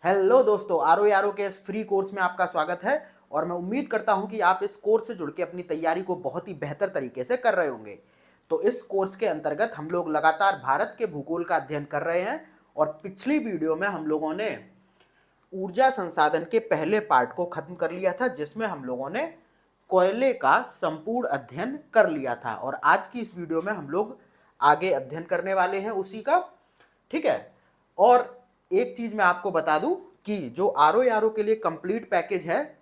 Hello दोस्तों, R O यारो के इस फ्री कोर्स में आपका स्वागत है। और मैं उम्मीद करता हूं कि आप इस कोर्स से जुड़ के अपनी तैयारी को बहुत ही बेहतर तरीके से कर रहे होंगे। तो इस कोर्स के अंतर्गत हम लोग लगातार भारत के भूगोल का अध्ययन कर रहे हैं। और पिछली वीडियो में हम लोगों ने ऊर्जा संसाधन के पहले पार्ट को खत्म कर लिया था, जिसमें हम लोगों ने कोयले का संपूर्ण अध्ययन कर लिया था। और आज की इस वीडियो में हम लोग आगे अध्ययन करने वाले हैं उसी का। ठीक है। और एक चीज मैं आपको बता दूं कि जो आर ओ के लिए कंप्लीट पैकेज है,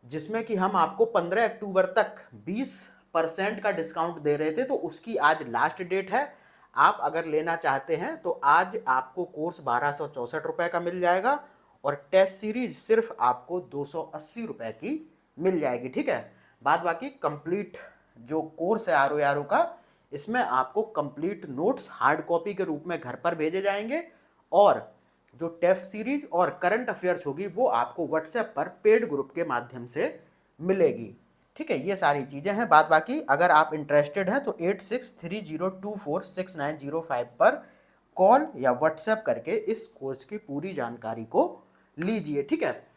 जिसमें कि हम आपको 15 अक्टूबर तक 20% का डिस्काउंट दे रहे थे, तो उसकी आज लास्ट डेट है। आप अगर लेना चाहते हैं तो आज आपको कोर्स 1264 रुपये का मिल जाएगा और टेस्ट सीरीज सिर्फ आपको 280 रुपये की मिल जाएगी। ठीक है। बाद बाकी कंप्लीट जो कोर्स है आर ओ का, इसमें आपको कंप्लीट नोट्स हार्ड कॉपी के रूप में घर पर भेजे जाएंगे और जो टेस्ट सीरीज और करंट अफेयर्स होगी वो आपको व्हाट्सएप पर पेड ग्रुप के माध्यम से मिलेगी। ठीक है। ये सारी चीज़ें हैं। बाद बाकी अगर आप इंटरेस्टेड हैं तो 8630246905 पर कॉल या व्हाट्सएप करके इस कोर्स की पूरी जानकारी को लीजिए। ठीक है।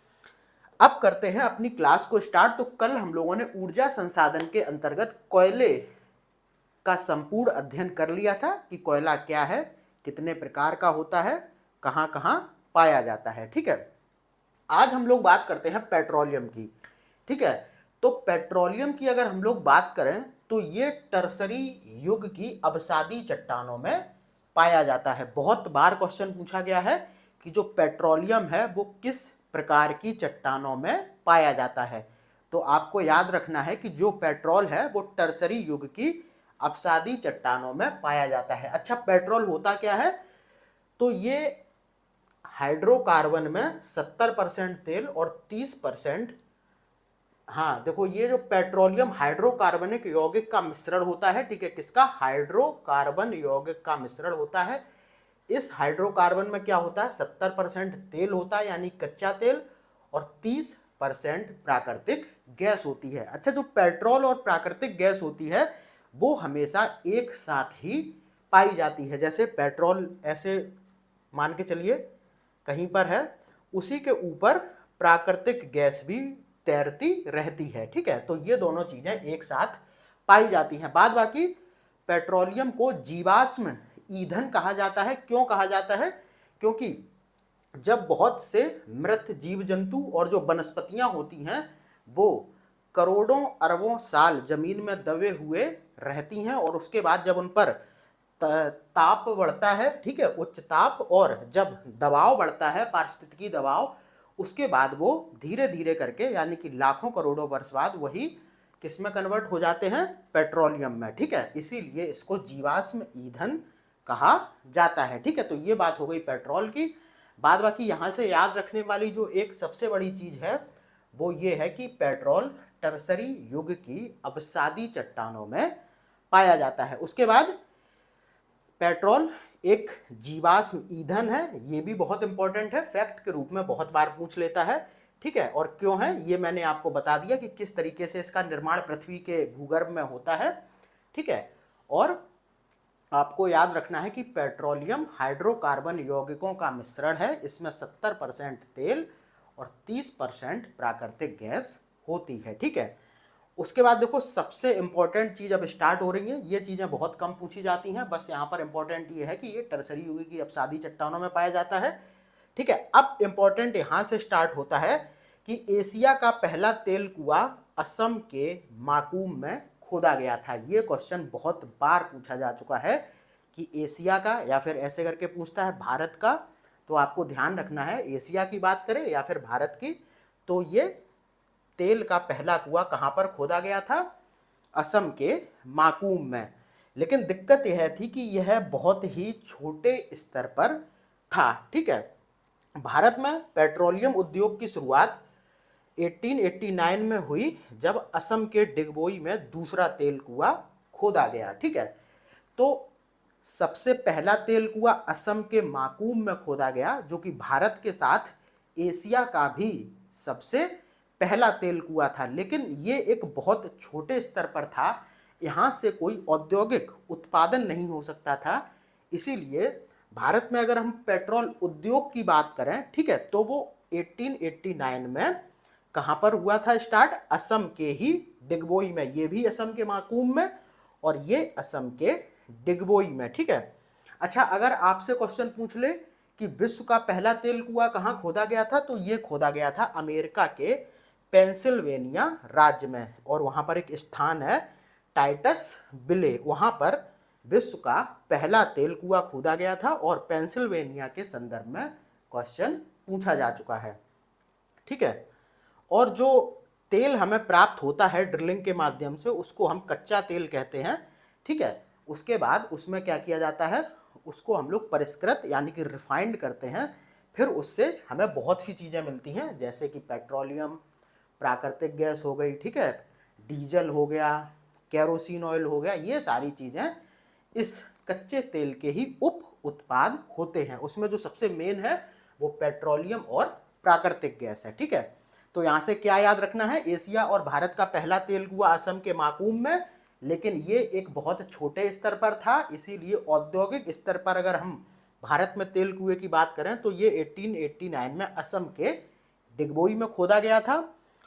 अब करते हैं अपनी क्लास को स्टार्ट। तो कल हम लोगों ने ऊर्जा संसाधन के अंतर्गत कोयले का संपूर्ण अध्ययन कर लिया था कि कोयला क्या है, कितने प्रकार का होता है, कहाँ कहाँ पाया जाता है। ठीक है। आज हम लोग बात करते हैं पेट्रोलियम की। ठीक है। तो पेट्रोलियम की अगर हम लोग बात करें तो ये टर्सरी युग की अवसादी चट्टानों में पाया जाता है। बहुत बार क्वेश्चन पूछा गया है कि जो पेट्रोलियम है वो किस प्रकार की चट्टानों में पाया जाता है। तो आपको याद रखना है कि जो पेट्रोल है वो टर्सरी युग की अवसादी चट्टानों में पाया जाता है। अच्छा, पेट्रोल होता क्या है? तो ये हाइड्रोकार्बन में 70% तेल और 30%, हाँ देखो, ये जो पेट्रोलियम हाइड्रोकार्बनिक यौगिक का मिश्रण होता है। ठीक है। किसका? हाइड्रोकार्बन यौगिक का मिश्रण होता है। इस हाइड्रोकार्बन में क्या होता है? 70% तेल होता है यानी कच्चा तेल और 30% प्राकृतिक गैस होती है। अच्छा, जो पेट्रोल और प्राकृतिक गैस होती है वो हमेशा एक साथ ही पाई जाती है। जैसे पेट्रोल ऐसे मान के चलिए कहीं पर है, उसी के ऊपर प्राकृतिक गैस भी तैरती रहती है। ठीक है। तो ये दोनों चीजें एक साथ पाई जाती हैं। बाद बाकी पेट्रोलियम को जीवाश्म ईंधन कहा जाता है। क्यों कहा जाता है? क्योंकि जब बहुत से मृत जीव जंतु और जो वनस्पतियां होती हैं वो करोड़ों अरबों साल जमीन में दबे हुए रहती हैं और उसके बाद जब उन पर ताप बढ़ता है, ठीक है, उच्च ताप, और जब दबाव बढ़ता है, पारिस्थितिकी दबाव, उसके बाद वो धीरे धीरे करके यानी कि लाखों करोड़ों वर्ष बाद वही किस में कन्वर्ट हो जाते हैं? पेट्रोलियम में। ठीक है। इसीलिए इसको जीवाश्म ईंधन कहा जाता है। ठीक है। तो ये बात हो गई पेट्रोल की। बाद बाकी यहाँ से याद रखने वाली जो एक सबसे बड़ी चीज है वो ये है कि पेट्रोल टर्सरी युग की अवसादी चट्टानों में पाया जाता है। उसके बाद पेट्रोल एक जीवाश्म ईंधन है। ये भी बहुत इंपॉर्टेंट है, फैक्ट के रूप में बहुत बार पूछ लेता है। ठीक है। और क्यों है ये मैंने आपको बता दिया कि किस तरीके से इसका निर्माण पृथ्वी के भूगर्भ में होता है। ठीक है। और आपको याद रखना है कि पेट्रोलियम हाइड्रोकार्बन यौगिकों का मिश्रण है। इसमें 70% तेल और 30% प्राकृतिक गैस होती है। ठीक है। उसके बाद देखो, सबसे इंपॉर्टेंट चीज अब स्टार्ट हो रही है। ये चीजें बहुत कम पूछी जाती हैं, बस यहाँ पर इंपॉर्टेंट ये है कि ये टर्सरी युग की अवसादी चट्टानों में पाया जाता है। ठीक है। अब इंपॉर्टेंट यहाँ से स्टार्ट होता है कि एशिया का पहला तेल कुआं असम के माकूम में खोदा गया था। ये क्वेश्चन बहुत बार पूछा जा चुका है कि एशिया का, या फिर ऐसे करके पूछता है भारत का। तो आपको ध्यान रखना है, एशिया की बात करें या फिर भारत की, तो ये तेल का पहला कुआं कहाँ पर खोदा गया था? असम के माकूम में। लेकिन दिक्कत यह थी कि यह बहुत ही छोटे स्तर पर था। ठीक है। भारत में पेट्रोलियम उद्योग की शुरुआत 1889 में हुई, जब असम के डिगबोई में दूसरा तेल कुआं खोदा गया। ठीक है। तो सबसे पहला तेल कुआं असम के माकूम में खोदा गया, जो कि भारत के साथ एशिया का भी सबसे पहला तेल कुआं था। लेकिन ये एक बहुत छोटे स्तर पर था, यहाँ से कोई औद्योगिक उत्पादन नहीं हो सकता था। इसीलिए भारत में अगर हम पेट्रोल उद्योग की बात करें, ठीक है, तो वो 1889 में कहाँ पर हुआ था स्टार्ट? असम के ही डिगबोई में। ये भी असम के माकूम में और ये असम के डिगबोई में, ठीक है। अच्छा, अगर आपसे क्वेश्चन पूछ ले कि विश्व का पहला तेल कुआं कहाँ खोदा गया था, तो ये खोदा गया था अमेरिका के पेंसिल्वेनिया राज्य में, और वहाँ पर एक स्थान है टाइटस विले, वहाँ पर विश्व का पहला तेल कुआं खोदा गया था और पेंसिल्वेनिया के संदर्भ में क्वेश्चन पूछा जा चुका है, ठीक है। और जो तेल हमें प्राप्त होता है ड्रिलिंग के माध्यम से, उसको हम कच्चा तेल कहते हैं, ठीक है। उसके बाद उसमें क्या किया जाता है, उसको हम लोग परिष्कृत यानी कि रिफाइंड करते हैं, फिर उससे हमें बहुत सी चीज़ें मिलती हैं, जैसे कि पेट्रोलियम, प्राकृतिक गैस हो गई, ठीक है, डीजल हो गया, केरोसिन ऑयल हो गया, ये सारी चीज़ें इस कच्चे तेल के ही उप उत्पाद होते हैं। उसमें जो सबसे मेन है वो पेट्रोलियम और प्राकृतिक गैस है, ठीक है। तो यहाँ से क्या याद रखना है, एशिया और भारत का पहला तेल कुआं असम के माकूम में, लेकिन ये एक बहुत छोटे स्तर पर था, इसीलिए औद्योगिक स्तर पर अगर हम भारत में तेल कुएं की बात करें तो ये 1889 में असम के डिगबोई में खोदा गया था।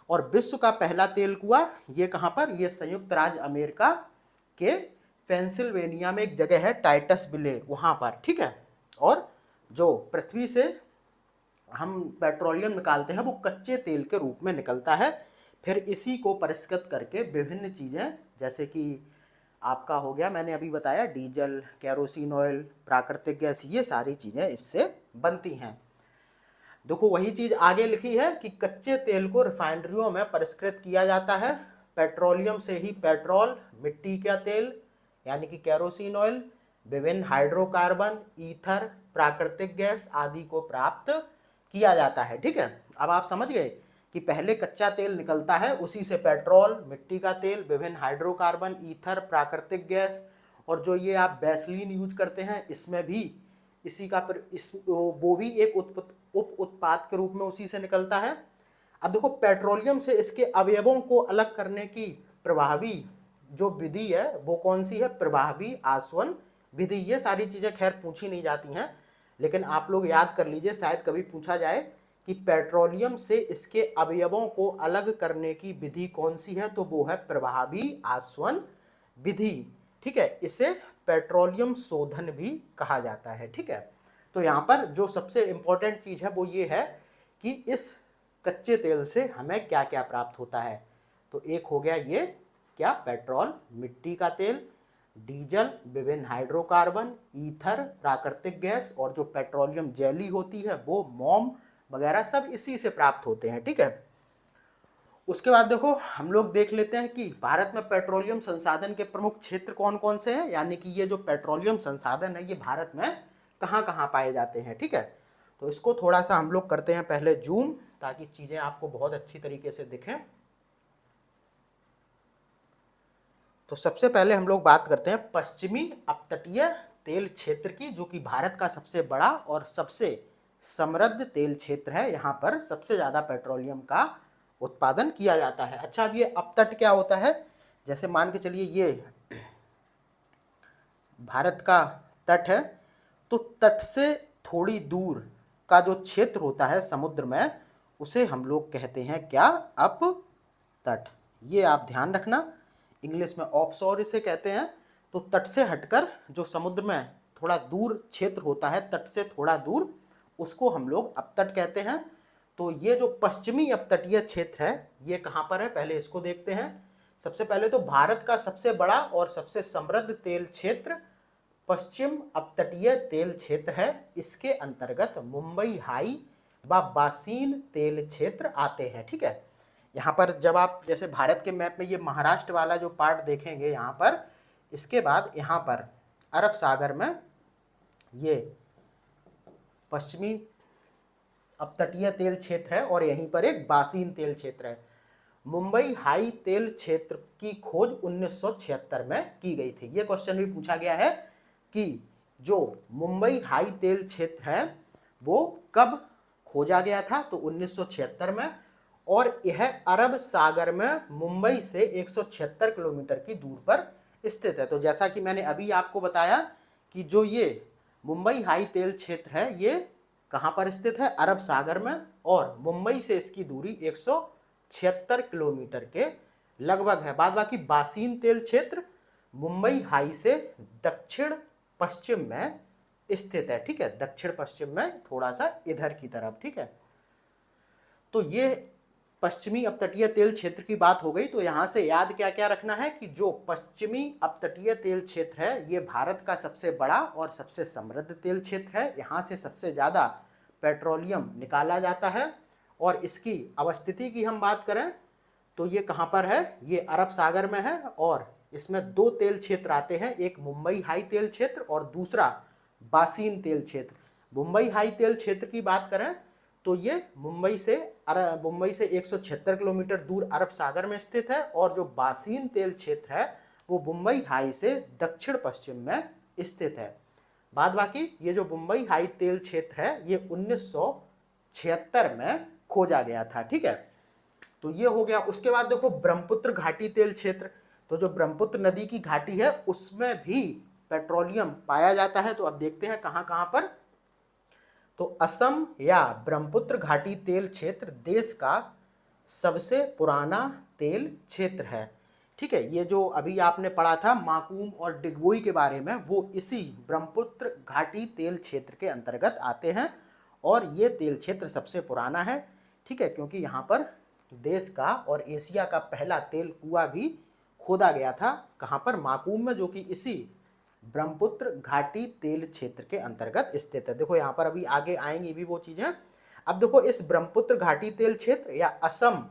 और विश्व का पहला तेल कुआं ये कहाँ पर, ये संयुक्त राज्य अमेरिका के पेंसिल्वेनिया में एक जगह है टाइटस विले, वहाँ पर, ठीक है। और जो पृथ्वी से हम पेट्रोलियम निकालते हैं वो कच्चे तेल के रूप में निकलता है, फिर इसी को परिष्कृत करके विभिन्न चीज़ें, जैसे कि आपका हो गया, मैंने अभी बताया, डीजल, केरोसिन ऑयल, प्राकृतिक गैस, ये सारी चीज़ें इससे बनती हैं। देखो वही चीज़ आगे लिखी है कि कच्चे तेल को रिफाइनरियों में परिष्कृत किया जाता है, पेट्रोलियम से ही पेट्रोल, मिट्टी का तेल यानी कि केरोसिन ऑयल, विभिन्न हाइड्रोकार्बन, ईथर, प्राकृतिक गैस आदि को प्राप्त किया जाता है, ठीक है। अब आप समझ गए कि पहले कच्चा तेल निकलता है, उसी से पेट्रोल, मिट्टी का तेल, विभिन्न हाइड्रोकार्बन, ईथर, प्राकृतिक गैस, और जो ये आप वैसलीन यूज करते हैं इसमें भी इसी का वो भी एक उप उत्पाद के रूप में उसी से निकलता है। अब देखो पेट्रोलियम से इसके अवयवों को अलग करने की प्रभावी जो विधि है वो कौन सी है, प्रभावी आसवन विधि। ये सारी चीज़ें खैर पूछी नहीं जाती हैं, लेकिन आप लोग याद कर लीजिए, शायद कभी पूछा जाए कि पेट्रोलियम से इसके अवयवों को अलग करने की विधि कौन सी है, तो वो है प्रभावी आसवन विधि, ठीक है। इसे पेट्रोलियम शोधन भी कहा जाता है, ठीक है। तो यहाँ पर जो सबसे इम्पोर्टेंट चीज़ है वो ये है कि इस कच्चे तेल से हमें क्या क्या प्राप्त होता है। तो एक हो गया ये क्या, पेट्रोल, मिट्टी का तेल, डीजल, विभिन्न हाइड्रोकार्बन, ईथर, प्राकृतिक गैस, और जो पेट्रोलियम जेली होती है वो मोम वगैरह सब इसी से प्राप्त होते हैं, ठीक है। उसके बाद देखो हम लोग देख लेते हैं कि भारत में पेट्रोलियम संसाधन के प्रमुख क्षेत्र कौन कौन से हैं, यानी कि ये जो पेट्रोलियम संसाधन है ये भारत में कहाँ कहाँ पाए जाते हैं, ठीक है। तो इसको थोड़ा सा हम लोग करते हैं पहले जूम, ताकि चीज़ें आपको बहुत अच्छी तरीके से दिखें। तो सबसे पहले हम लोग बात करते हैं पश्चिमी अपतटीय तेल क्षेत्र की, जो कि भारत का सबसे बड़ा और सबसे समृद्ध तेल क्षेत्र है। यहाँ पर सबसे ज़्यादा पेट्रोलियम का उत्पादन किया जाता है। अच्छा, अब ये अपतट क्या होता है, जैसे मान के चलिए ये भारत का तट है, तो तट से थोड़ी दूर का जो क्षेत्र होता है समुद्र में, उसे हम लोग कहते हैं क्या, अप तट। ये आप ध्यान रखना, इंग्लिश में ऑफशोर इसे कहते हैं। तो तट से हटकर जो समुद्र में थोड़ा दूर क्षेत्र होता है, तट से थोड़ा दूर, उसको हम लोग अपतट कहते हैं। तो ये जो पश्चिमी अपतटीय क्षेत्र है ये कहाँ पर है, पहले इसको देखते हैं। सबसे पहले तो भारत का सबसे बड़ा और सबसे समृद्ध तेल क्षेत्र पश्चिम अपतटीय तेल क्षेत्र है। इसके अंतर्गत मुंबई हाई व बासीन तेल क्षेत्र आते हैं, ठीक है। यहाँ पर जब आप जैसे भारत के मैप में ये महाराष्ट्र वाला जो पार्ट देखेंगे यहाँ पर, इसके बाद यहाँ पर अरब सागर में ये पश्चिमी अपतटीय तेल क्षेत्र है और यहीं पर एक बासीन तेल क्षेत्र है। मुंबई हाई तेल क्षेत्र की खोज 1976 में की गई थी। ये क्वेश्चन भी पूछा गया है कि जो मुंबई हाई तेल क्षेत्र है वो कब खोजा गया था, तो 1976 में, और यह अरब सागर में मुंबई से 176 किलोमीटर की दूर पर स्थित है। तो जैसा कि मैंने अभी आपको बताया कि जो ये मुंबई हाई तेल क्षेत्र है ये कहाँ पर स्थित है? अरब सागर में, और मुंबई से इसकी दूरी 176 किलोमीटर के लगभग है। बाद बाकी बासीन तेल क्षेत्र मुंबई हाई से दक्षिण पश्चिम में स्थित है, ठीक है, दक्षिण पश्चिम में थोड़ा सा इधर की तरफ, ठीक है। तो ये पश्चिमी अपतटीय तेल क्षेत्र की बात हो गई। तो यहाँ से याद क्या क्या रखना है कि जो पश्चिमी अपतटीय तेल क्षेत्र है ये भारत का सबसे बड़ा और सबसे समृद्ध तेल क्षेत्र है। यहाँ से सबसे ज़्यादा पेट्रोलियम निकाला जाता है, और इसकी अवस्थिति की हम बात करें तो ये कहाँ पर है? ये अरब सागर में है, और इसमें दो तेल क्षेत्र आते हैं, एक मुंबई हाई तेल क्षेत्र और दूसरा बासीन तेल क्षेत्र। मुंबई हाई तेल क्षेत्र की बात करें तो ये मुंबई से 176 किलोमीटर दूर अरब सागर में स्थित है, और जो बासीन तेल क्षेत्र है वो मुंबई हाई से दक्षिण पश्चिम में स्थित है। बाद बाकी ये जो मुंबई हाई तेल क्षेत्र है ये 1976 में खोजा गया था, ठीक है। तो ये हो गया। उसके बाद देखो ब्रह्मपुत्र घाटी तेल क्षेत्र, तो जो ब्रह्मपुत्र नदी की घाटी है उसमें भी पेट्रोलियम पाया जाता है। तो अब देखते हैं कहाँ कहाँ पर। तो असम या ब्रह्मपुत्र घाटी तेल क्षेत्र देश का सबसे पुराना तेल क्षेत्र है, ठीक है। ये जो अभी आपने पढ़ा था माकूम और डिगबोई के बारे में, वो इसी ब्रह्मपुत्र घाटी तेल क्षेत्र के अंतर्गत आते हैं, और ये तेल क्षेत्र सबसे पुराना है, ठीक है, क्योंकि यहाँ पर देश का और एशिया का पहला तेल कुआं भी खोदा गया था। कहाँ पर? माकूम में, जो कि इसी ब्रह्मपुत्र घाटी तेल क्षेत्र के अंतर्गत स्थित है। देखो यहाँ पर अभी आगे आएंगी भी वो चीजें। अब देखो इस ब्रह्मपुत्र घाटी तेल क्षेत्र या असम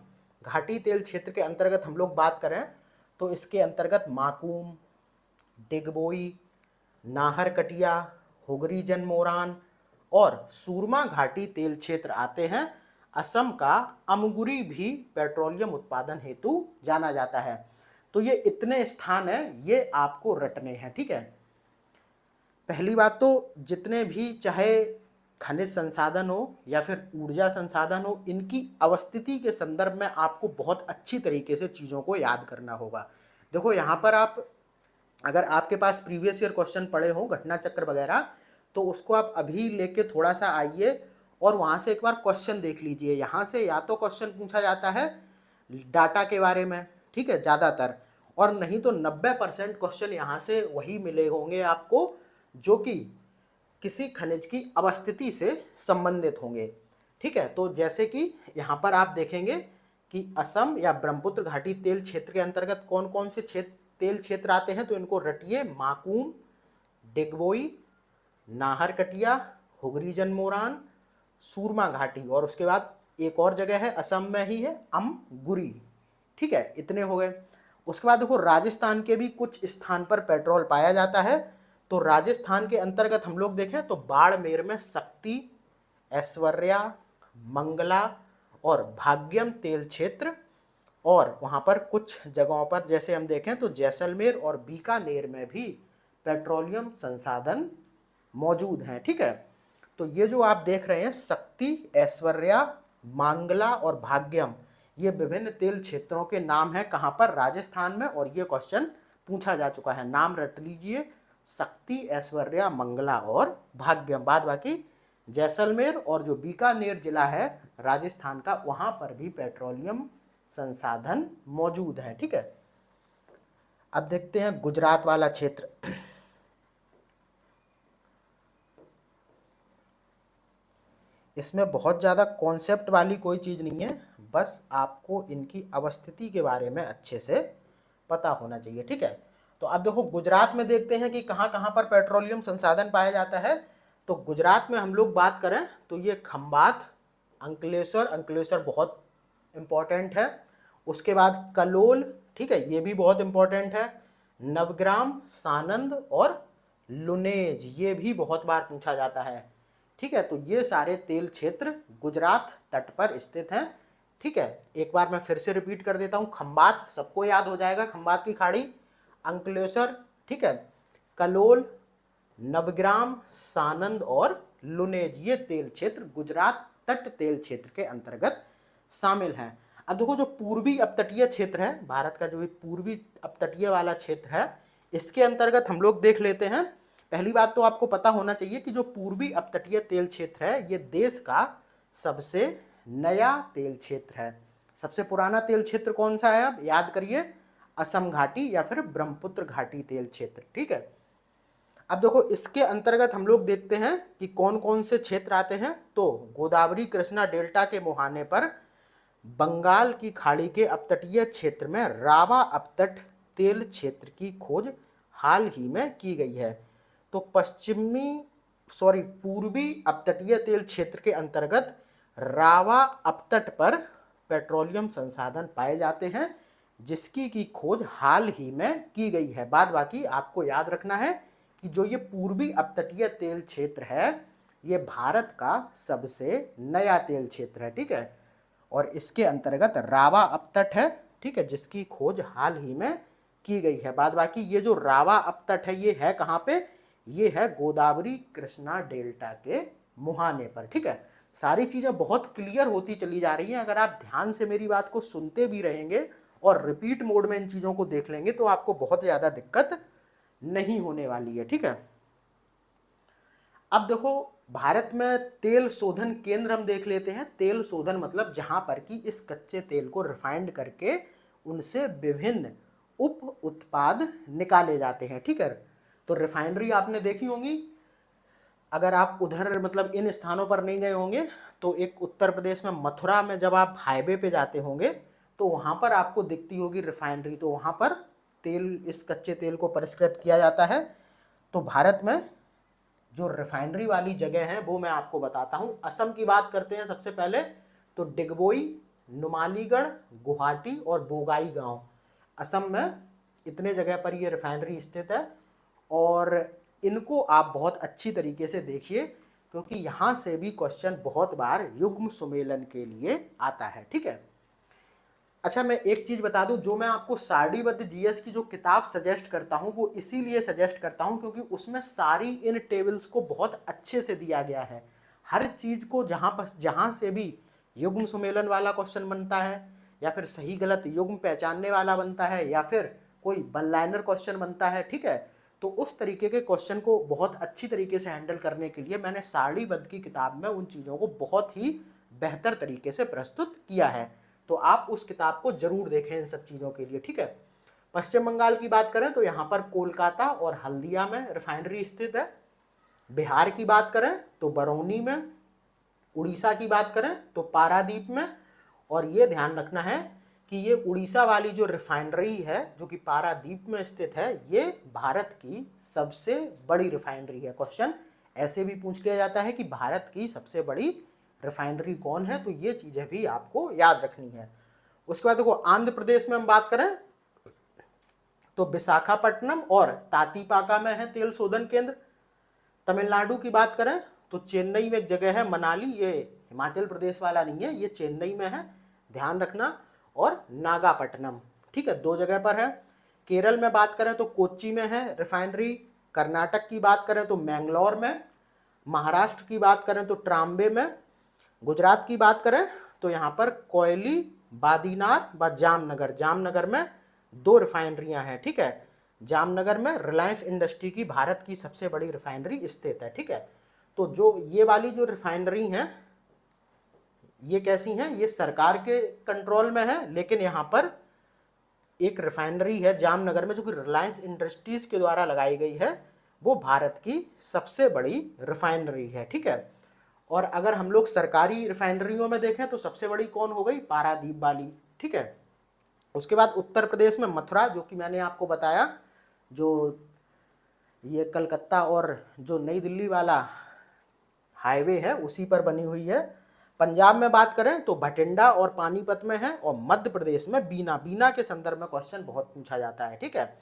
घाटी तेल क्षेत्र के अंतर्गत हम लोग बात करें तो इसके अंतर्गत माकूम, डिगबोई, नाहरकटिया, हुगरी जनमोरान और सूरमा घाटी तेल क्षेत्र आते हैं। असम का अमगुरी भी पेट्रोलियम उत्पादन हेतु जाना जाता है। तो ये इतने स्थान हैं, ये आपको रटने हैं, ठीक है। पहली बात तो जितने भी चाहे खनिज संसाधन हो या फिर ऊर्जा संसाधन हो, इनकी अवस्थिति के संदर्भ में आपको बहुत अच्छी तरीके से चीज़ों को याद करना होगा। देखो यहाँ पर आप, अगर आपके पास प्रीवियस ईयर क्वेश्चन पढ़े हो घटना चक्र वगैरह, तो उसको आप अभी लेके थोड़ा सा आइए और वहाँ से एक बार क्वेश्चन देख लीजिए। यहाँ से या तो क्वेश्चन पूछा जाता है डाटा के बारे में, ठीक है, ज़्यादातर, और नहीं तो 90% क्वेश्चन यहाँ से वही मिले होंगे आपको जो कि किसी खनिज की अवस्थिति से संबंधित होंगे, ठीक है। तो जैसे कि यहाँ पर आप देखेंगे कि असम या ब्रह्मपुत्र घाटी तेल क्षेत्र के अंतर्गत कौन कौन से तेल क्षेत्र आते हैं, तो इनको रटिए। माकूम, डिगबोई, नाहरकटिया, हुगरी जनमोरान, सूरमा घाटी, और उसके बाद एक और जगह है असम में ही है, अमगुरी, ठीक है। इतने हो गए। उसके बाद देखो राजस्थान के भी कुछ स्थान पर पेट्रोल पाया जाता है। तो राजस्थान के अंतर्गत हम लोग देखें तो बाड़मेर में शक्ति, ऐश्वर्या, मंगला और भाग्यम तेल क्षेत्र, और वहाँ पर कुछ जगहों पर जैसे हम देखें तो जैसलमेर और बीकानेर में भी पेट्रोलियम संसाधन मौजूद हैं, ठीक है। तो ये जो आप देख रहे हैं शक्ति, ऐश्वर्या, मांगला और भाग्यम, ये विभिन्न तेल क्षेत्रों के नाम हैं कहाँ पर? राजस्थान में, और ये क्वेश्चन पूछा जा चुका है। नाम रट लीजिए, शक्ति, ऐश्वर्या, मंगला और भाग्यम। बाद बाकी जैसलमेर और जो बीकानेर जिला है राजस्थान का, वहाँ पर भी पेट्रोलियम संसाधन मौजूद है, ठीक है। अब देखते हैं गुजरात वाला क्षेत्र। इसमें बहुत ज़्यादा कॉन्सेप्ट वाली कोई चीज़ नहीं है, बस आपको इनकी अवस्थिति के बारे में अच्छे से पता होना चाहिए, ठीक है। तो अब देखो गुजरात में देखते हैं कि कहाँ कहाँ पर पेट्रोलियम संसाधन पाया जाता है। तो गुजरात में हम लोग बात करें तो ये खंबात, अंकलेश्वर बहुत इम्पॉर्टेंट है। उसके बाद कलोल, ठीक है, ये भी बहुत इम्पॉर्टेंट है। नवग्राम, सानंद और लुनेज, ये भी बहुत बार पूछा जाता है, ठीक है। तो ये सारे तेल क्षेत्र गुजरात तट पर स्थित हैं, ठीक है। एक बार मैं फिर से रिपीट कर देता हूँ। खंबात सबको याद हो जाएगा, खंबात की खाड़ी, अंकलेश्वर, ठीक है, कलोल, नवग्राम, सानंद और लुनेज, ये तेल क्षेत्र गुजरात तट तेल क्षेत्र के अंतर्गत शामिल हैं। अब देखो जो पूर्वी अपतटीय क्षेत्र है भारत का, जो पूर्वी अपतटीय वाला क्षेत्र है, इसके अंतर्गत हम लोग देख लेते हैं पहली बात तो आपको पता होना चाहिए कि जो पूर्वी अपतटीय तेल क्षेत्र है ये देश का सबसे नया तेल क्षेत्र है। सबसे पुराना तेल क्षेत्र कौन सा है, अब याद करिए, असम घाटी या फिर ब्रह्मपुत्र घाटी तेल क्षेत्र। ठीक है, अब देखो इसके अंतर्गत हम लोग देखते हैं कि कौन कौन से क्षेत्र आते हैं। तो गोदावरी कृष्णा डेल्टा के मुहाने पर बंगाल की खाड़ी के अपतटीय क्षेत्र में रावा अपतट तेल क्षेत्र की खोज हाल ही में की गई है। तो पूर्वी अपतटीय तेल क्षेत्र के अंतर्गत रावा अपतट पर पेट्रोलियम संसाधन पाए जाते हैं, जिसकी की खोज हाल ही में की गई है। बाद बाकी आपको याद रखना है कि जो ये पूर्वी अपतटीय तेल क्षेत्र है ये भारत का सबसे नया तेल क्षेत्र है। ठीक है, और इसके अंतर्गत रावा अपतट है, ठीक है, जिसकी खोज हाल ही में की गई है। बाद बाकी ये जो रावा अपतट है ये है कहाँ पे, ये है गोदावरी कृष्णा डेल्टा के मुहाने पर। ठीक है, सारी चीज़ें बहुत क्लियर होती चली जा रही हैं। अगर आप ध्यान से मेरी बात को सुनते भी रहेंगे और रिपीट मोड में इन चीज़ों को देख लेंगे तो आपको बहुत ज़्यादा दिक्कत नहीं होने वाली है। ठीक है, अब देखो भारत में तेल शोधन केंद्र हम देख लेते हैं। तेल शोधन मतलब जहां पर कि इस कच्चे तेल को रिफाइंड करके उनसे विभिन्न उप उत्पाद निकाले जाते हैं। ठीक है, तो रिफाइनरी आपने देखी होंगी। अगर आप उधर मतलब इन स्थानों पर नहीं गए होंगे तो एक उत्तर प्रदेश में मथुरा में जब आप हाईवे पे जाते होंगे तो वहाँ पर आपको दिखती होगी रिफाइनरी। तो वहाँ पर तेल, इस कच्चे तेल को परिष्कृत किया जाता है। तो भारत में जो रिफाइनरी वाली जगह है वो मैं आपको बताता हूँ। असम की बात करते हैं सबसे पहले, तो डिगबोई, नुमालीगढ़, गुवाहाटी और बोगाई गांव, असम में इतने जगह पर ये रिफाइनरी स्थित है। और इनको आप बहुत अच्छी तरीके से देखिए क्योंकि यहाँ से भी क्वेश्चन बहुत बार युग्म सुमेलन के लिए आता है। ठीक है, अच्छा मैं एक चीज बता दूं, जो मैं आपको सारणीबद्ध जीएस की जो किताब सजेस्ट करता हूं वो इसीलिए सजेस्ट करता हूं क्योंकि उसमें सारी इन टेबल्स को बहुत अच्छे से दिया गया है। हर चीज को जहां से भी युग्म सुमेलन वाला क्वेश्चन बनता है या फिर सही गलत युग्म पहचानने वाला बनता है या फिर कोई वन लाइनर क्वेश्चन बनता है, ठीक है, तो उस तरीके के क्वेश्चन को बहुत अच्छी तरीके से हैंडल करने के लिए मैंने सारणीबद्ध की किताब में उन चीज़ों को बहुत ही बेहतर तरीके से प्रस्तुत किया है। तो आप उस किताब को जरूर देखें इन सब चीज़ों के लिए। ठीक है, पश्चिम बंगाल की बात करें तो यहाँ पर कोलकाता और हल्दिया में रिफाइनरी स्थित है। बिहार की बात करें तो बरौनी में, उड़ीसा की बात करें तो पारादीप में। और ये ध्यान रखना है कि ये उड़ीसा वाली जो रिफाइनरी है जो कि पारादीप में स्थित है ये भारत की सबसे बड़ी रिफाइनरी है। क्वेश्चन ऐसे भी पूछ लिया जाता है कि भारत की सबसे बड़ी रिफाइनरी कौन है, तो ये चीज़ें भी आपको याद रखनी है। उसके बाद देखो आंध्र प्रदेश में हम बात करें तो विशाखापट्टनम और तातीपाका में है तेल शोधन केंद्र। तमिलनाडु की बात करें तो चेन्नई में एक जगह है मनाली, ये हिमाचल प्रदेश वाला नहीं है, ये चेन्नई में है, ध्यान रखना। और नागापट्टनम, ठीक है, दो जगह पर है। केरल में बात करें तो कोच्चि में है रिफाइनरी। कर्नाटक की बात करें तो मैंगलोर में। महाराष्ट्र की बात करें तो ट्राम्बे में। गुजरात की बात करें तो यहाँ पर कोयली, बादीनार व जामनगर, जामनगर में दो रिफाइनरियाँ हैं। ठीक है, जामनगर में रिलायंस इंडस्ट्री की भारत की सबसे बड़ी रिफाइनरी स्थित है। ठीक है, तो जो ये वाली जो रिफाइनरी हैं ये कैसी हैं, ये सरकार के कंट्रोल में है, लेकिन यहाँ पर एक रिफाइनरी है जामनगर में जो कि रिलायंस इंडस्ट्रीज के द्वारा लगाई गई है, वो भारत की सबसे बड़ी रिफाइनरी है। ठीक है, और अगर हम लोग सरकारी रिफाइनरियों में देखें तो सबसे बड़ी कौन हो गई, पारादीप वाली। ठीक है, उसके बाद उत्तर प्रदेश में मथुरा, जो कि मैंने आपको बताया, जो ये कलकत्ता और जो नई दिल्ली वाला हाईवे है उसी पर बनी हुई है। पंजाब में बात करें तो भटिंडा और पानीपत में है। और मध्य प्रदेश में बीना, बीना के संदर्भ में क्वेश्चन बहुत पूछा जाता है। ठीक है,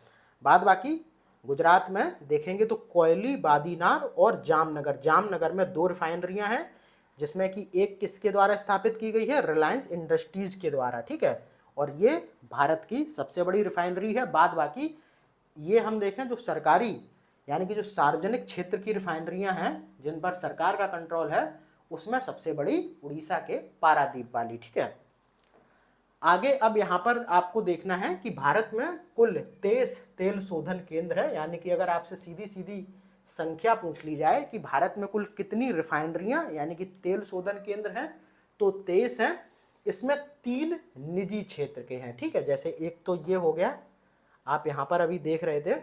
बाद बाकी गुजरात में देखेंगे तो कोयली, बादीनार और जामनगर, जामनगर में दो रिफाइनरियां हैं जिसमें कि एक किसके द्वारा स्थापित की गई है, रिलायंस इंडस्ट्रीज के द्वारा। ठीक है, और ये भारत की सबसे बड़ी रिफाइनरी है। बाद बाकी ये हम देखें जो सरकारी यानी कि जो सार्वजनिक क्षेत्र की रिफाइनरियां हैं जिन पर सरकार का कंट्रोल है उसमें सबसे बड़ी उड़ीसा के पारादीप वाली। ठीक है, आगे अब यहाँ पर आपको देखना है कि भारत में कुल 23 तेल शोधन केंद्र है। यानी कि अगर आपसे सीधी सीधी संख्या पूछ ली जाए कि भारत में कुल कितनी रिफाइनरियां यानी कि तेल शोधन केंद्र हैं, तो 23 हैं। इसमें 3 निजी क्षेत्र के हैं, ठीक है। जैसे एक तो ये हो गया, आप यहाँ पर अभी देख रहे थे,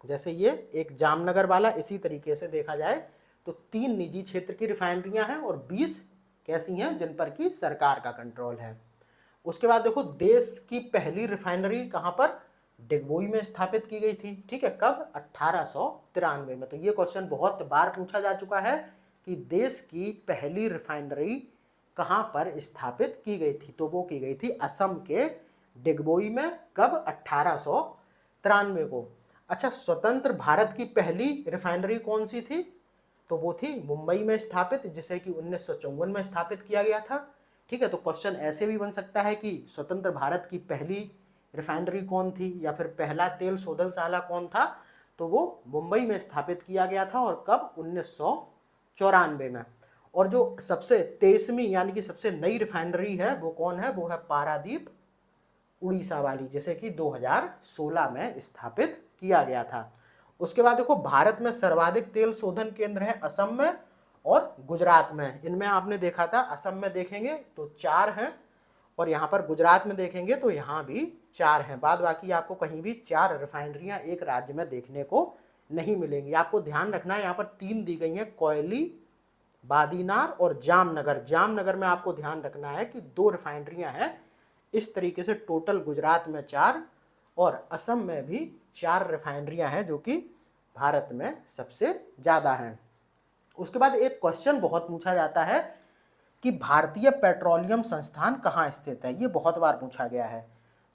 जैसे ये एक जामनगर वाला, इसी तरीके से देखा जाए तो 3 निजी क्षेत्र की रिफाइनरियां हैं और 20 कैसी हैं जिन पर की सरकार का कंट्रोल है। उसके बाद देखो, देश की पहली रिफाइनरी कहाँ पर, डिगबोई में स्थापित की गई थी, ठीक है। कब, 1893 में। तो ये क्वेश्चन बहुत बार पूछा जा चुका है कि देश की पहली रिफाइनरी कहाँ पर स्थापित की गई थी, तो वो की गई थी असम के डिगबोई में। कब, 1893 को। अच्छा, स्वतंत्र भारत की पहली रिफाइनरी कौन सी थी, तो वो थी मुंबई में स्थापित, जिसे कि 1954 में स्थापित किया गया था, ठीक है। तो क्वेश्चन ऐसे भी बन सकता है कि स्वतंत्र भारत की पहली रिफाइनरी कौन थी या फिर पहला तेल शोधनशाला कौन था, तो वो मुंबई में स्थापित किया गया था। और कब, 1994 में। और जो सबसे 23वीं यानी कि सबसे नई रिफाइनरी है वो कौन है, वो है पारादीप उड़ीसा वाली, जिसे कि 2016 में स्थापित किया गया था। उसके बाद देखो, भारत में सर्वाधिक तेल शोधन केंद्र है असम में और गुजरात में। इनमें आपने देखा था, असम में देखेंगे तो 4 हैं और यहाँ पर गुजरात में देखेंगे तो यहाँ भी 4 हैं। बाद बाकी आपको कहीं भी 4 रिफाइनरियाँ एक राज्य में देखने को नहीं मिलेंगी। आपको ध्यान रखना है, यहाँ पर 3 दी गई हैं, कोयली, बादीनार और जामनगर। जामनगर में आपको ध्यान रखना है कि 2 रिफाइनरियाँ हैं। इस तरीके से टोटल गुजरात में 4 और असम में भी 4 रिफाइनरियाँ हैं, जो कि भारत में सबसे ज़्यादा हैं। उसके बाद एक क्वेश्चन बहुत पूछा जाता है कि भारतीय पेट्रोलियम संस्थान कहाँ स्थित है, ये बहुत बार पूछा गया है।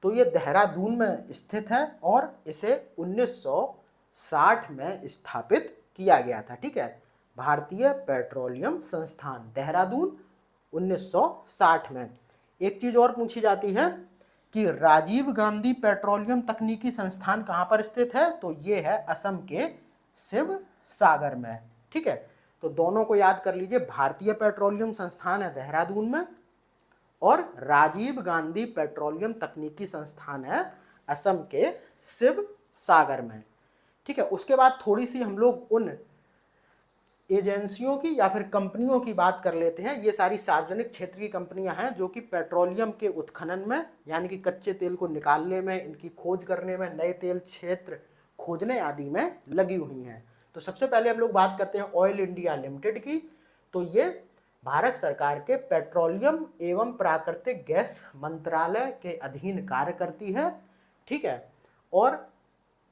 तो ये देहरादून में स्थित है और इसे 1960 में स्थापित किया गया था, ठीक है। भारतीय पेट्रोलियम संस्थान देहरादून 1960 में। एक चीज़ और पूछी जाती है कि राजीव गांधी पेट्रोलियम तकनीकी संस्थान कहाँ पर स्थित है, तो ये है असम के शिव सागर में, ठीक है। तो दोनों को याद कर लीजिए, भारतीय पेट्रोलियम संस्थान है देहरादून में और राजीव गांधी पेट्रोलियम तकनीकी संस्थान है असम के शिव सागर में, ठीक है। उसके बाद थोड़ी सी हम लोग उन एजेंसियों की या फिर कंपनियों की बात कर लेते हैं। ये सारी सार्वजनिक क्षेत्र की कंपनियां हैं जो कि पेट्रोलियम के उत्खनन में यानी कि कच्चे तेल को निकालने में, इनकी खोज करने में, नए तेल क्षेत्र खोजने आदि में लगी हुई हैं। तो सबसे पहले हम लोग बात करते हैं ऑयल इंडिया लिमिटेड की। तो ये भारत सरकार के पेट्रोलियम एवं प्राकृतिक गैस मंत्रालय के अधीन कार्य करती है, ठीक है। और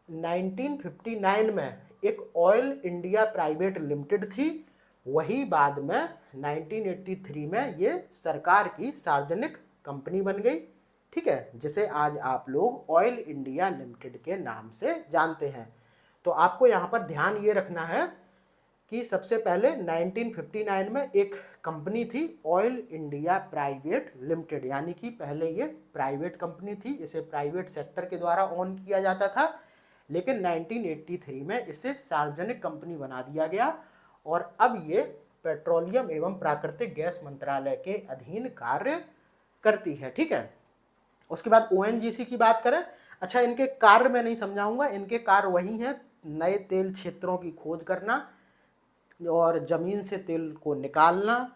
1959 में एक ऑयल इंडिया प्राइवेट लिमिटेड थी, वही बाद में 1983 में ये सरकार की सार्वजनिक कंपनी बन गई, ठीक है, जिसे आज आप लोग ऑयल इंडिया लिमिटेड के नाम से जानते हैं। तो आपको यहाँ पर ध्यान ये रखना है कि सबसे पहले 1959 में एक कंपनी थी ऑयल इंडिया प्राइवेट लिमिटेड, यानी कि पहले ये प्राइवेट कंपनी थी, इसे प्राइवेट सेक्टर के द्वारा ऑन किया जाता था, लेकिन 1983 में इसे सार्वजनिक कंपनी बना दिया गया और अब ये पेट्रोलियम एवं प्राकृतिक गैस मंत्रालय के अधीन कार्य करती है, ठीक है। उसके बाद ओएनजीसी की बात करें। अच्छा, इनके कार्य मैं नहीं समझाऊंगा, इनके कार्य वही हैं, नए तेल क्षेत्रों की खोज करना और ज़मीन से तेल को निकालना,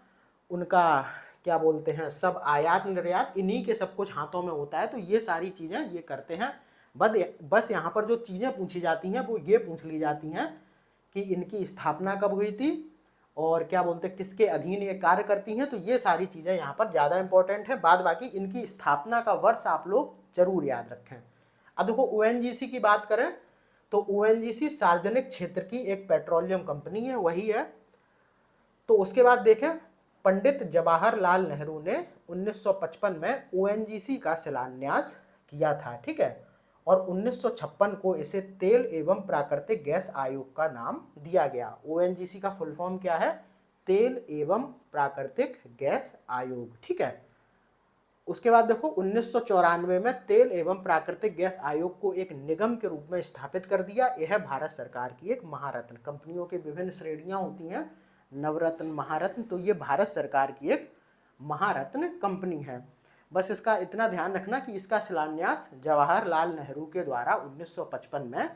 उनका क्या बोलते हैं सब आयात निर्यात, इन्हीं के सब कुछ हाथों में होता है। तो ये सारी चीज़ें ये करते हैं। बस यहाँ पर जो चीज़ें पूछी जाती हैं वो ये पूछ ली जाती हैं कि इनकी स्थापना कब हुई थी और क्या बोलते हैं किसके अधीन ये कार्य करती हैं। तो ये सारी चीज़ें यहाँ पर ज़्यादा इंपॉर्टेंट है। बाद बाकी इनकी स्थापना का वर्ष आप लोग जरूर याद रखें। अब देखो, ओएनजीसी की बात करें तो ओएनजीसी सार्वजनिक क्षेत्र की एक पेट्रोलियम कंपनी है, वही है। तो उसके बाद देखें, पंडित जवाहरलाल नेहरू ने 1955 में ओएनजीसी का शिलान्यास किया था, ठीक है। और 1956 को इसे तेल एवं प्राकृतिक गैस आयोग का नाम दिया गया। ओएनजीसी का फुल फॉर्म क्या है, तेल एवं प्राकृतिक गैस आयोग, ठीक है। उसके बाद देखो, 1994 में तेल एवं प्राकृतिक गैस आयोग को एक निगम के रूप में स्थापित कर दिया। यह भारत सरकार की एक महारत्न, कंपनियों की विभिन्न श्रेणियां होती हैं, नवरत्न, महारत्न, तो ये भारत सरकार की एक महारत्न कंपनी है। बस इसका इतना ध्यान रखना कि इसका शिलान्यास जवाहरलाल नेहरू के द्वारा 1955 में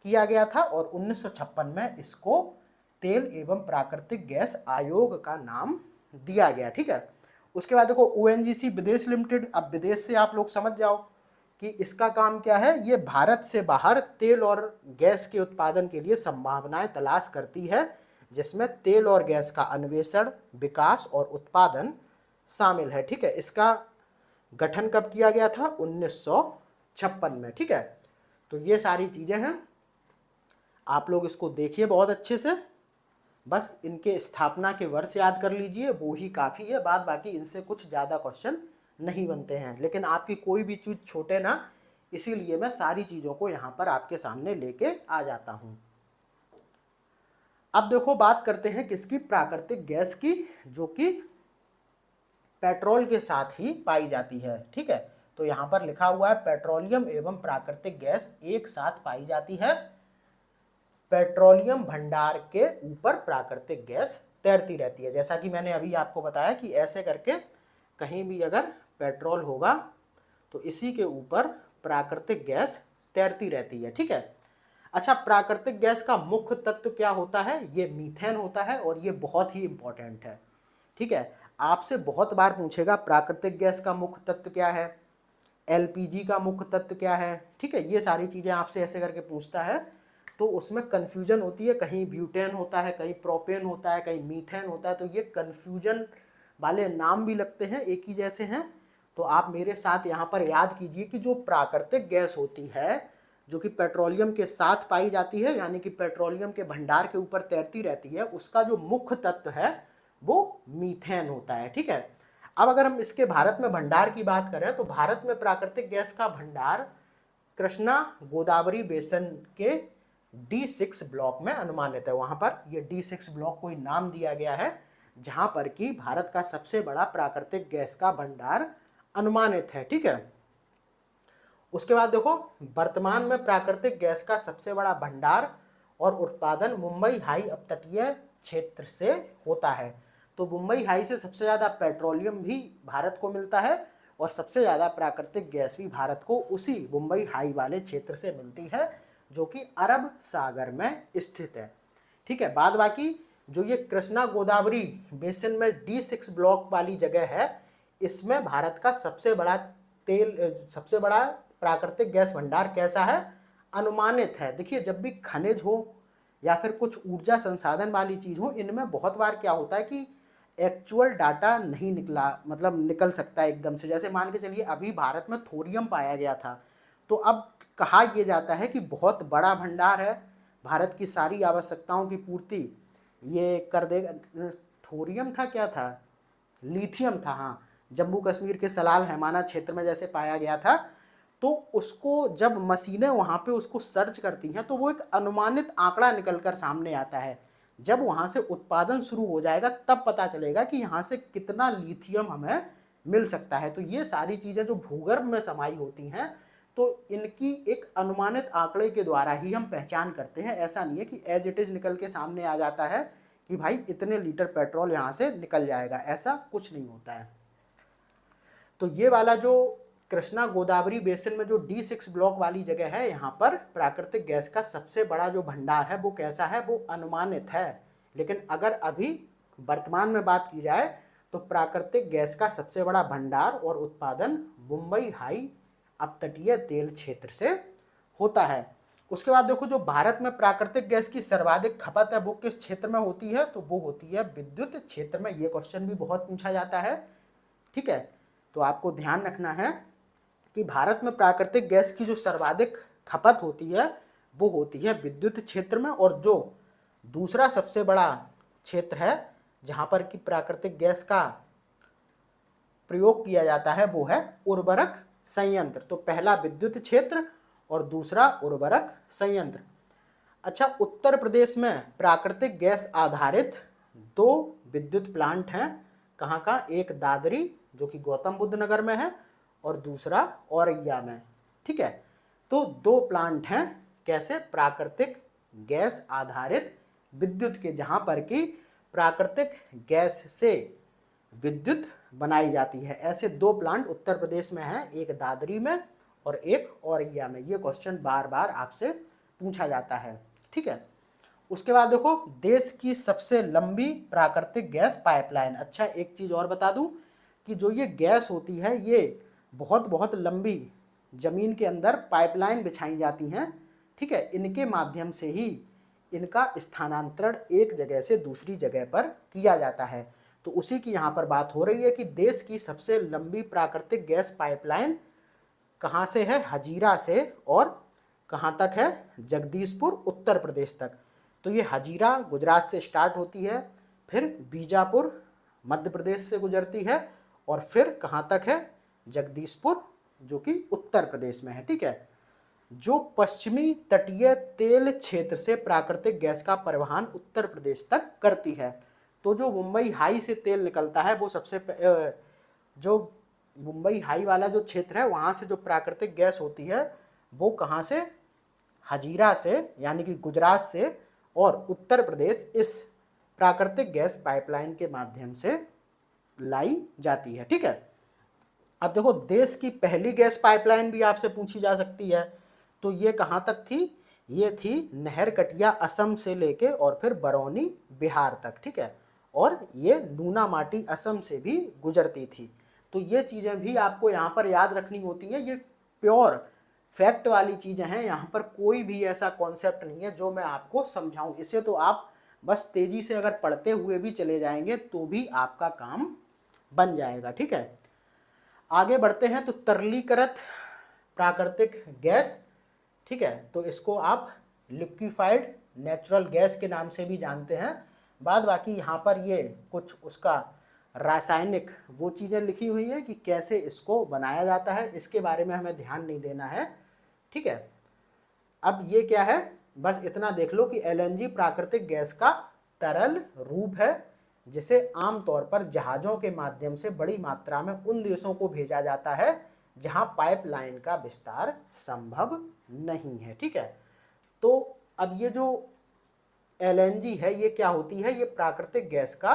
किया गया था और 1956 में इसको तेल एवं प्राकृतिक गैस आयोग का नाम दिया गया। ठीक है, उसके बाद देखो ओएनजीसी विदेश लिमिटेड। अब विदेश से आप लोग समझ जाओ कि इसका काम क्या है। ये भारत से बाहर तेल और गैस के उत्पादन के लिए संभावनाएं तलाश करती है, जिसमें तेल और गैस का अन्वेषण, विकास और उत्पादन शामिल है। ठीक है, इसका गठन कब किया गया था? 1956 में। ठीक है, तो ये सारी चीजें हैं, आप लोग इसको देखिए बहुत अच्छे से। बस इनके स्थापना के वर्ष याद कर लीजिए, वो ही काफ़ी है। बाद बाकी इनसे कुछ ज़्यादा क्वेश्चन नहीं बनते हैं, लेकिन आपकी कोई भी चीज़ छोटे ना, इसीलिए मैं सारी चीज़ों को यहाँ पर आपके सामने लेके आ जाता हूँ। अब देखो बात करते हैं किसकी? प्राकृतिक गैस की, जो कि पेट्रोल के साथ ही पाई जाती है। ठीक है, तो यहाँ पर लिखा हुआ है पेट्रोलियम एवं प्राकृतिक गैस एक साथ पाई जाती है। पेट्रोलियम भंडार के ऊपर प्राकृतिक गैस तैरती रहती है। जैसा कि मैंने अभी आपको बताया कि ऐसे करके कहीं भी अगर पेट्रोल होगा तो इसी के ऊपर प्राकृतिक गैस तैरती रहती है। ठीक है, अच्छा, प्राकृतिक गैस का मुख्य तत्व क्या होता है? ये मीथेन होता है और ये बहुत ही इंपॉर्टेंट है। ठीक है, आपसे बहुत बार पूछेगा प्राकृतिक गैस का मुख्य तत्व क्या है, एलपीजी का मुख्य तत्व क्या है। ठीक है, ये सारी चीज़ें आपसे ऐसे करके पूछता है, तो उसमें कन्फ्यूजन होती है। कहीं ब्यूटेन होता है, कहीं प्रोपेन होता है, कहीं मीथेन होता है, तो ये कन्फ्यूजन वाले नाम भी लगते हैं, एक ही जैसे हैं। तो आप मेरे साथ यहाँ पर याद कीजिए कि जो प्राकृतिक गैस होती है, जो कि पेट्रोलियम के साथ पाई जाती है, यानी कि पेट्रोलियम के भंडार के ऊपर तैरती रहती है, उसका जो मुख्य तत्व है वो मीथेन होता है। ठीक है, अब अगर हम इसके भारत में भंडार की बात करें तो भारत में प्राकृतिक गैस का भंडार कृष्णा गोदावरी बेसिन के D6 ब्लॉक में अनुमानित है। वहां पर ये D6 ब्लॉक को नाम दिया गया है, जहां पर कि भारत का सबसे बड़ा प्राकृतिक गैस का भंडार अनुमानित है। ठीक है, उसके बाद देखो वर्तमान में प्राकृतिक गैस का सबसे बड़ा भंडार और उत्पादन मुंबई हाई अपतटीय क्षेत्र से होता है। तो मुंबई हाई से सबसे ज़्यादा पेट्रोलियम भी भारत को मिलता है और सबसे ज़्यादा प्राकृतिक गैस भी भारत को उसी मुंबई हाई वाले क्षेत्र से मिलती है, जो कि अरब सागर में स्थित है। ठीक है, बाद बाकी जो ये कृष्णा गोदावरी बेसिन में D6 ब्लॉक वाली जगह है, इसमें भारत का सबसे बड़ा सबसे बड़ा प्राकृतिक गैस भंडार कैसा है? अनुमानित है। देखिए, जब भी खनिज हो या फिर कुछ ऊर्जा संसाधन वाली चीज हो, इनमें बहुत बार क्या होता है कि एक्चुअल डाटा नहीं निकल सकता है एकदम से। जैसे मान के चलिए अभी भारत में थोरियम पाया गया था, तो अब कहा यह जाता है कि बहुत बड़ा भंडार है, भारत की सारी आवश्यकताओं की पूर्ति ये कर देगा। थोरियम था, क्या था, लिथियम था, हाँ, जम्मू कश्मीर के सलाल हैमाना क्षेत्र में जैसे पाया गया था। तो उसको जब मशीनें वहाँ पे उसको सर्च करती हैं तो वो एक अनुमानित आंकड़ा निकलकर सामने आता है। जब वहाँ से उत्पादन शुरू हो जाएगा तब पता चलेगा कि यहाँ से कितना लिथियम हमें मिल सकता है। तो ये सारी चीज़ें जो भूगर्भ में समाई होती हैं, तो इनकी एक अनुमानित आंकड़े के द्वारा ही हम पहचान करते हैं। ऐसा नहीं है कि एज इट इज़ निकल के सामने आ जाता है कि भाई इतने लीटर पेट्रोल यहाँ से निकल जाएगा, ऐसा कुछ नहीं होता है। तो ये वाला जो कृष्णा गोदावरी बेसिन में जो D6 ब्लॉक वाली जगह है, यहाँ पर प्राकृतिक गैस का सबसे बड़ा जो भंडार है वो कैसा है? वो अनुमानित है। लेकिन अगर अभी वर्तमान में बात की जाए तो प्राकृतिक गैस का सबसे बड़ा भंडार और उत्पादन मुंबई हाई अपतटीय तेल क्षेत्र से होता है। उसके बाद देखो जो भारत में प्राकृतिक गैस की सर्वाधिक खपत है वो किस क्षेत्र में होती है? तो वो होती है विद्युत क्षेत्र में। ये क्वेश्चन भी बहुत पूछा जाता है। ठीक है, तो आपको ध्यान रखना है कि भारत में प्राकृतिक गैस की जो सर्वाधिक खपत होती है वो होती है विद्युत क्षेत्र में, और जो दूसरा सबसे बड़ा क्षेत्र है जहां पर कि प्राकृतिक गैस का प्रयोग किया जाता है वो है उर्वरक संयंत्र। तो पहला विद्युत क्षेत्र और दूसरा उर्वरक संयंत्र। अच्छा, उत्तर प्रदेश में प्राकृतिक गैस आधारित 2 विद्युत प्लांट हैं। कहाँ का? एक दादरी जो कि गौतम बुद्ध नगर में है और दूसरा औरैया में। ठीक है, तो 2 प्लांट हैं कैसे? प्राकृतिक गैस आधारित विद्युत के, जहाँ पर कि प्राकृतिक गैस से विद्युत बनाई जाती है। ऐसे 2 प्लांट उत्तर प्रदेश में हैं, एक दादरी में और एक औरैया में। ये क्वेश्चन बार बार आपसे पूछा जाता है। ठीक है, उसके बाद देखो देश की सबसे लंबी प्राकृतिक गैस पाइपलाइन। अच्छा, एक चीज़ और बता दूं कि जो ये गैस होती है ये बहुत बहुत लंबी ज़मीन के अंदर पाइपलाइन बिछाई जाती हैं। ठीक है, इनके माध्यम से ही इनका स्थानांतरण एक जगह से दूसरी जगह पर किया जाता है। तो उसी की यहाँ पर बात हो रही है कि देश की सबसे लंबी प्राकृतिक गैस पाइपलाइन कहाँ से है, हजीरा से, और कहाँ तक है, जगदीशपुर उत्तर प्रदेश तक। तो ये हजीरा गुजरात से स्टार्ट होती है, फिर बीजापुर मध्य प्रदेश से गुजरती है, और फिर कहाँ तक है, जगदीशपुर, जो कि उत्तर प्रदेश में है। ठीक है, जो पश्चिमी तटीय तेल क्षेत्र से प्राकृतिक गैस का परिवहन उत्तर प्रदेश तक करती है। तो जो मुंबई हाई से तेल निकलता है वो जो मुंबई हाई वाला जो क्षेत्र है वहाँ से जो प्राकृतिक गैस होती है वो कहाँ से, हजीरा से, यानी कि गुजरात से, और उत्तर प्रदेश इस प्राकृतिक गैस पाइपलाइन के माध्यम से लाई जाती है। ठीक है, अब देखो देश की पहली गैस पाइपलाइन भी आपसे पूछी जा सकती है। तो ये कहाँ तक थी, ये थी नहरकटिया असम से लेके और फिर बरौनी बिहार तक। ठीक है, और ये नूनामाटी असम से भी गुजरती थी। तो ये चीज़ें भी आपको यहाँ पर याद रखनी होती हैं। ये प्योर फैक्ट वाली चीज़ें हैं, यहाँ पर कोई भी ऐसा कॉन्सेप्ट नहीं है जो मैं आपको समझाऊं। इसे तो आप बस तेज़ी से अगर पढ़ते हुए भी चले जाएंगे तो भी आपका काम बन जाएगा। ठीक है, आगे बढ़ते हैं। तो तरलीकृत प्राकृतिक गैस, ठीक है, तो इसको आप लिक्विफाइड नेचुरल गैस के नाम से भी जानते हैं। बाद बाकी यहाँ पर ये कुछ उसका रासायनिक वो चीज़ें लिखी हुई है कि कैसे इसको बनाया जाता है, इसके बारे में हमें ध्यान नहीं देना है। ठीक है, अब ये क्या है, बस इतना देख लो कि एलएनजी प्राकृतिक गैस का तरल रूप है जिसे आमतौर पर जहाज़ों के माध्यम से बड़ी मात्रा में उन देशों को भेजा जाता है जहां पाइपलाइन का विस्तार संभव नहीं है। ठीक है, तो अब ये जो एलएनजी है ये क्या होती है, ये प्राकृतिक गैस का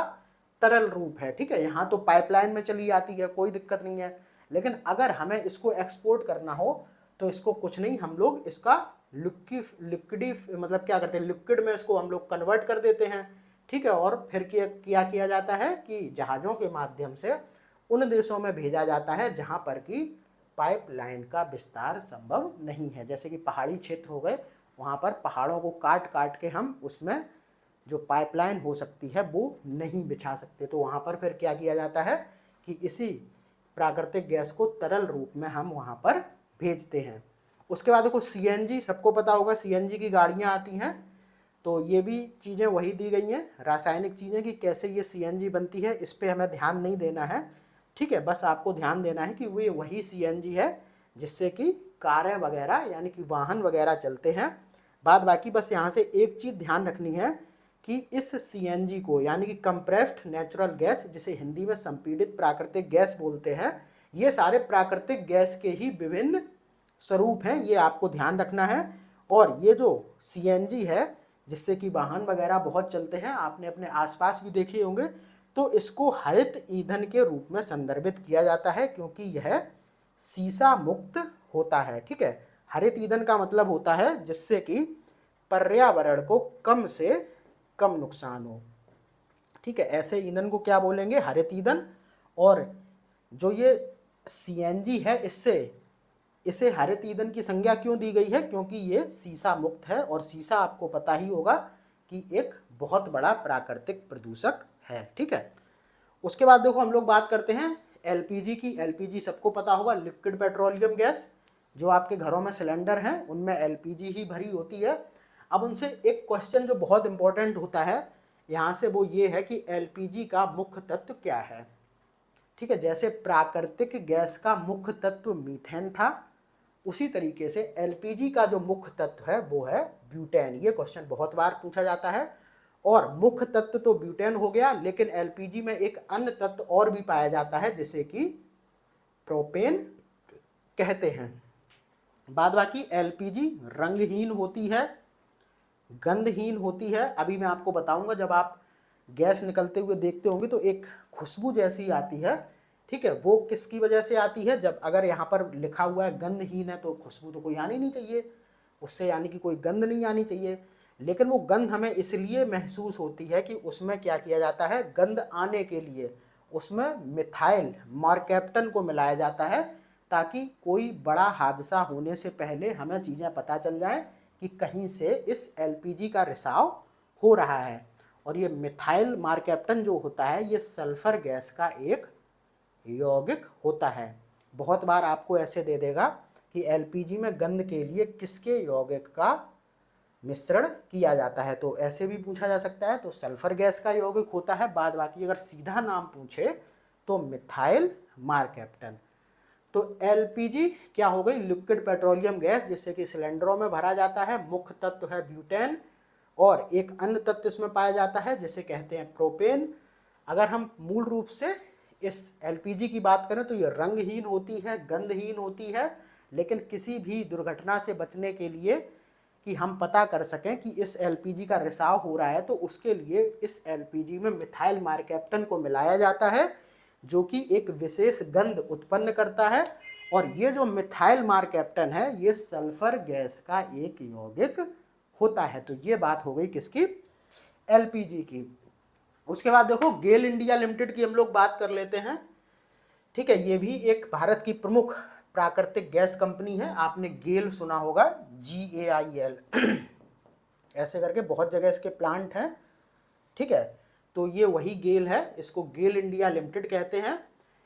तरल रूप है। ठीक है, यहाँ तो पाइपलाइन में चली जाती है, कोई दिक्कत नहीं है, लेकिन अगर हमें इसको एक्सपोर्ट करना हो तो इसको कुछ नहीं, हम लोग इसका लिक्विडी मतलब क्या करते हैं, लिक्विड में इसको हम लोग कन्वर्ट कर देते हैं। ठीक है, और फिर क्या किया जाता है कि जहाज़ों के माध्यम से उन देशों में भेजा जाता है जहाँ पर कि पाइपलाइन का विस्तार संभव नहीं है। जैसे कि पहाड़ी क्षेत्र हो गए, वहाँ पर पहाड़ों को काट काट के हम उसमें जो पाइपलाइन हो सकती है वो नहीं बिछा सकते। तो वहाँ पर फिर क्या किया जाता है कि इसी प्राकृतिक गैस को तरल रूप में हम वहाँ पर भेजते हैं। उसके बाद देखो सीएनजी, सबको पता होगा सीएनजी की गाड़ियाँ आती हैं। तो ये भी चीज़ें वही दी गई हैं, रासायनिक चीज़ें, कि कैसे ये सीएनजी बनती है, इस पे हमें ध्यान नहीं देना है। ठीक है, बस आपको ध्यान देना है कि वे वही सीएनजी है जिससे कि कारें वगैरह यानी कि वाहन वगैरह चलते हैं। बाद बाकी बस यहाँ से एक चीज़ ध्यान रखनी है कि इस सीएनजी को यानी कि कंप्रेस्ड नेचुरल गैस, जिसे हिंदी में संपीड़ित प्राकृतिक गैस बोलते हैं, ये सारे प्राकृतिक गैस के ही विभिन्न स्वरूप हैं, ये आपको ध्यान रखना है। और ये जो सीएनजी है जिससे कि वाहन वगैरह बहुत चलते हैं, आपने अपने आसपास भी देखे होंगे, तो इसको हरित ईंधन के रूप में संदर्भित किया जाता है क्योंकि यह सीसा मुक्त होता है। ठीक है, हरित ईंधन का मतलब होता है जिससे कि पर्यावरण को कम से कम नुकसान हो। ठीक है, ऐसे ईंधन को क्या बोलेंगे, हरित ईंधन। और जो ये सीएनजी है इसे हरित ईंधन की संज्ञा क्यों दी गई है, क्योंकि ये सीसा मुक्त है, और सीसा आपको पता ही होगा कि एक बहुत बड़ा प्राकृतिक प्रदूषक है। ठीक है, उसके बाद देखो हम लोग बात करते हैं एलपीजी की। एलपीजी सबको पता होगा, लिक्विड पेट्रोलियम गैस। जो आपके घरों में सिलेंडर हैं उनमें एलपीजी ही भरी होती है। अब उनसे एक क्वेश्चन जो बहुत इंपॉर्टेंट होता है यहाँ से, वो ये है कि एलपीजी का मुख्य तत्व क्या है। ठीक है, जैसे प्राकृतिक गैस का मुख्य तत्व मीथेन था, उसी तरीके से एलपीजी का जो मुख्य तत्व है वो है ब्यूटेन। ये क्वेश्चन बहुत बार पूछा जाता है। और मुख्य तत्व तो ब्यूटेन हो गया, लेकिन एलपीजी में एक अन्य तत्व और भी पाया जाता है जिसे कि प्रोपेन कहते हैं। बाद बाकी एलपीजी रंगहीन होती है, गंधहीन होती है। अभी मैं आपको बताऊंगा, जब आप गैस निकलते हुए देखते होंगे तो एक खुशबू जैसी आती है। ठीक है, वो किसकी वजह से आती है, जब अगर यहाँ पर लिखा हुआ है गंधहीन है तो खुशबू तो कोई आनी नहीं चाहिए। उससे यानी कि कोई गंध नहीं आनी चाहिए, लेकिन वो गंध हमें इसलिए महसूस होती है कि उसमें क्या किया जाता है, गंध आने के लिए उसमें मिथाइल मर्कैप्टन को मिलाया जाता है, ताकि कोई बड़ा हादसा होने से पहले हमें चीज़ें पता चल जाएं कि कहीं से इस एलपीजी का रिसाव हो रहा है। और ये मिथाइल मर्कैप्टन जो होता है ये सल्फर गैस का एक यौगिक होता है। बहुत बार आपको ऐसे दे देगा कि एलपीजी में गंध के लिए किसके यौगिक का मिश्रण किया जाता है, तो ऐसे भी पूछा जा सकता है। तो सल्फर गैस का यौगिक होता है, बाद बाकी अगर सीधा नाम पूछे तो मिथाइल मर्कैप्टन। तो एलपीजी क्या हो गई, लिक्विड पेट्रोलियम गैस, जिससे कि सिलेंडरों में भरा जाता है। मुख्य तत्व है ब्यूटेन और एक अन्य तत्व इसमें पाया जाता है जिसे कहते हैं प्रोपेन। अगर हम मूल रूप से इस एलपीजी की बात करें तो ये रंगहीन होती है, गंधहीन होती है, लेकिन किसी भी दुर्घटना से बचने के लिए कि हम पता कर सकें कि इस एलपीजी का रिसाव हो रहा है, तो उसके लिए इस एलपीजी में मिथाइल मर्कैप्टन को मिलाया जाता है, जो कि एक विशेष गंध उत्पन्न करता है। और ये जो मिथाइल मर्कैप्टन है ये सल्फर गैस का एक यौगिक होता है। तो ये बात हो गई किसकी, एलपीजी की। उसके बाद देखो गेल इंडिया लिमिटेड की हम लोग बात कर लेते हैं। ठीक है, ये भी एक भारत की प्रमुख प्राकृतिक गैस कंपनी है। आपने गेल सुना होगा, GAIL ऐसे करके बहुत जगह इसके प्लांट हैं। ठीक है, तो ये वही गेल है, इसको गेल इंडिया लिमिटेड कहते हैं।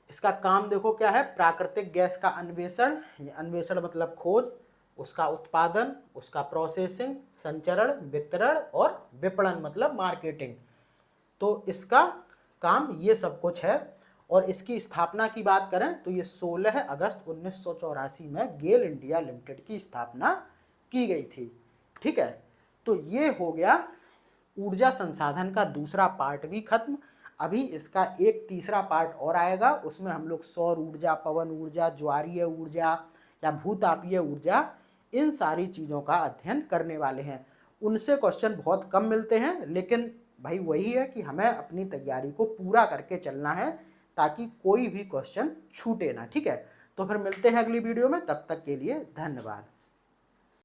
इसका काम देखो क्या है, प्राकृतिक गैस का अन्वेषण, अन्वेषण मतलब खोज, उसका उत्पादन, उसका प्रोसेसिंग, संचरण, वितरण और विपणन मतलब मार्केटिंग। तो इसका काम ये सब कुछ है। और इसकी स्थापना की बात करें तो ये 16 अगस्त 1984 में गेल इंडिया लिमिटेड की स्थापना की गई थी। ठीक है, तो ये हो गया ऊर्जा संसाधन का दूसरा पार्ट भी खत्म। अभी इसका एक तीसरा पार्ट और आएगा, उसमें हम लोग सौर ऊर्जा, पवन ऊर्जा, ज्वारीय ऊर्जा या भूतापीय ऊर्जा, इन सारी चीज़ों का अध्ययन करने वाले हैं। उनसे क्वेश्चन बहुत कम मिलते हैं, लेकिन भाई वही है कि हमें अपनी तैयारी को पूरा करके चलना है ताकि कोई भी क्वेश्चन छूटे ना। ठीक है, तो फिर मिलते हैं अगली वीडियो में, तब तक के लिए धन्यवाद।